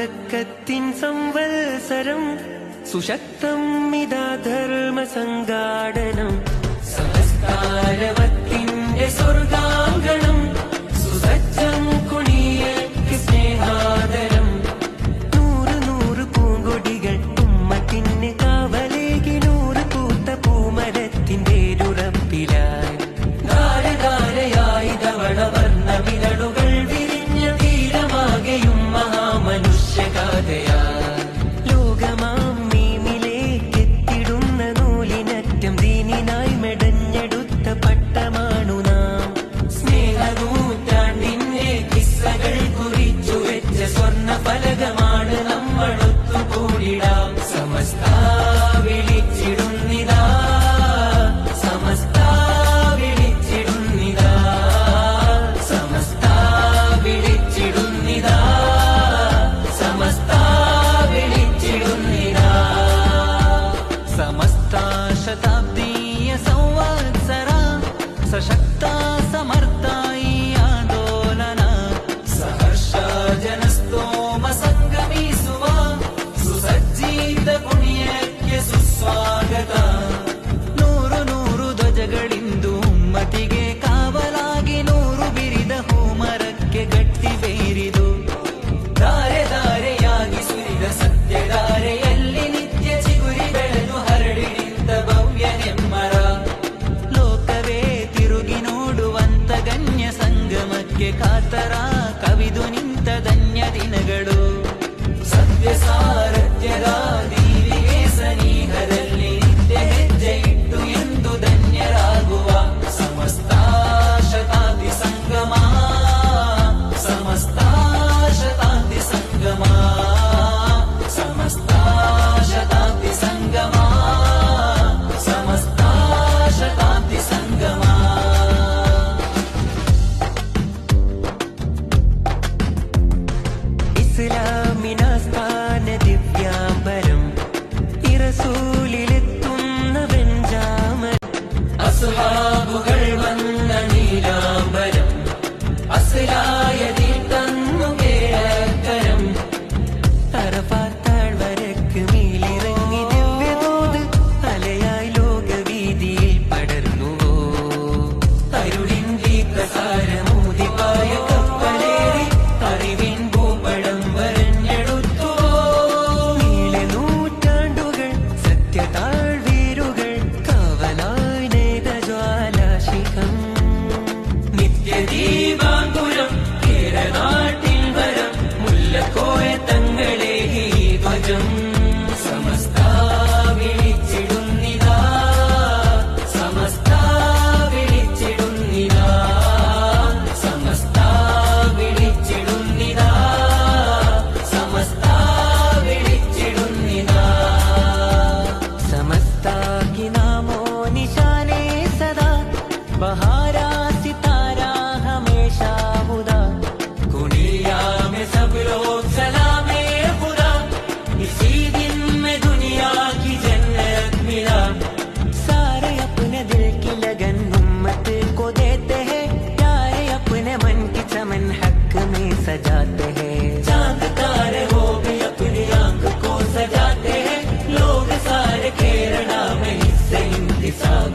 ബറക്കത്തിൻ സംവത്സരം സുശക്തം ഇതാ ധർമ്മസംഘാടനം സംസ്കാരവത്തിന്റെ സ്വർഗാങ്കണം സുസജ്ജം കുണിയക്ക് സ്നേഹാദരം നൂറ് നൂറ് പൂങ്കൊടികൾ ഉമ്മത്തിന് കാവലേകി നൂറ് പൂത്ത പൂമരത്തിന്റെ ഉറപ്പിലായി ധാരധാരയായി ധവള വർണ്ണ വിരളുകൾ വിരിഞ്ഞ തീരമാകെയും മഹാമനുഷ്യഗാഥയാ ലോകമാം മീമിലേക്കെത്തിടുന്ന നൂലിനറ്റം ദീനിനായി മെടഞ്ഞെടുത്ത പട്ടമാണു നാം സ്നേഹനൂറ്റാണ്ടിന്റെ കിസ്സകൾ കുറിച്ചു വെച്ച സ്വർണ്ണ ഫലകമാണ് നമ്മളൊത്തുകൂടിടാം സമസ്ത വിളിച്ചിടുന്നിതാ സമസ്ത വിളിച്ചിടുന്നിതാ സമസ്ത വിളിച്ചിടുന്നിതാ സമസ്ത വിളിച്ചിടുന്നിതാ സമസ്ത ശതാബ്ദീയ സംവത്സര സശക്ത സമർത്ഥ ഈ ആಂದೋಲನ സഹർഷ ಜನಸ್ತೋಮ ಸಂಗಮಿಸುವ ಸುಸಜ್ಜಿತ ಪುಣ್ಯಕ್ಕೆ ಸುಸ್ವಾಗತ ನೂರು ನೂರು ಧ್ವಜಗಳಿಂದು ಉಮ್ಮತಿಗೆ ಕಾವಲಾಗಿ ನೂರು ಬಿರಿದ ಹೂಮರಕ್ಕೆ ಗಟ್ಟಿ ಬೇರಿದು ಧಾರೆ ಧಾರೆಯಾಗಿ ಸುರಿದ ಸತ್ಯಧಾರೆಯಲ್ಲಿ ನಿತ್ಯ ಚಿಗುರಿ ಬೆಳೆದು ಹರಡಿ ನಿಂತ ಭವ್ಯ ನೆಮ್ಮರ ಲೋಕವೇ ತಿರುಗಿ ನೋಡುವಂತ ಗಣ್ಯ ಸಂಗಮಕ್ಕೆ ಕಾತರ ಕವಿದು ನಿಂತ ಧನ್ಯ ದಿನಗಳು ಸತ್ಯ ಸಾರಥ್ಯದ ದೀವಿಗೆ ಸನಿಹದಲ್ಲಿ ನಿತ್ಯ ಹೆಜ್ಜೆ ಇಟ್ಟು ಎಂದು ಧನ್ಯರಾಗುವ ಸಮಸ್ತ ಶತಾಬ್ದಿ ಸಂಗಮ ಸಮಸ್ತ ಶತಾಬ್ದಿ ಸಂಗಮ ಸಮಸ್ತ ಶತಾಬ್ದಿ ಸಂಗಮ ಸಮಸ್ತ ಶತಾಬ್ದಿ ಸಂಗಮ ഇസ്ലാമിന സ്ഥാന ദിവ്യാംബരം ഇറസൂലിലെത്തുന്ന വെഞ്ചാമരം അസ്ഹാബുകൾ വന്ന നീലാംബരം അസ്ലായതിൽ തന്നു കേഴക്കരം അറഫാത്താഴ്വരക്ക് മേലിറങ്ങി ദിവ്യദൂത് അലയായി ലോകവീതിയിൽ പടർന്നുവോ അരുളിന്റെ പ്രസാരമൂതിപായ കപ്പലേറി അറിവിൻ ഭൂപടം വരഞ്ഞെടുത്തുവോ നീളെ നൂറ്റാണ്ടുകൾ സത്യതാഴ്വീരുകൾ കാവലായി നെയ്ത ജ്വാലാശിഖം നിത്യദീപാങ്കുരം കേരനാട്ടിൽ വരം മുല്ലക്കോയ തങ്ങളെ ഈ ധ്വജം സമസ്ത വിളിച്ചിടുന്നിതാ സമസ്ത വിളിച്ചിടുന്നിതാ സമസ്ത വിളിച്ചിടുന്നിതാ സമസ്ത വിളിച്ചിടുന്നിതാ സമസ്ത की नामो निशाने सदा बहारा सितारा हमेशा हुदा कुनिया में सब लोग सलामे खुदा इसी दिन में दुनिया की जन्नत मिला सारे अपने दिल की लगन उम्मत को देते हैं प्यारे अपने मन की चमन हक में सजाते हैं चांद तारे हो भी अपनी आंख को सजाते हैं लोग सारे केरला में इससे इंतसाब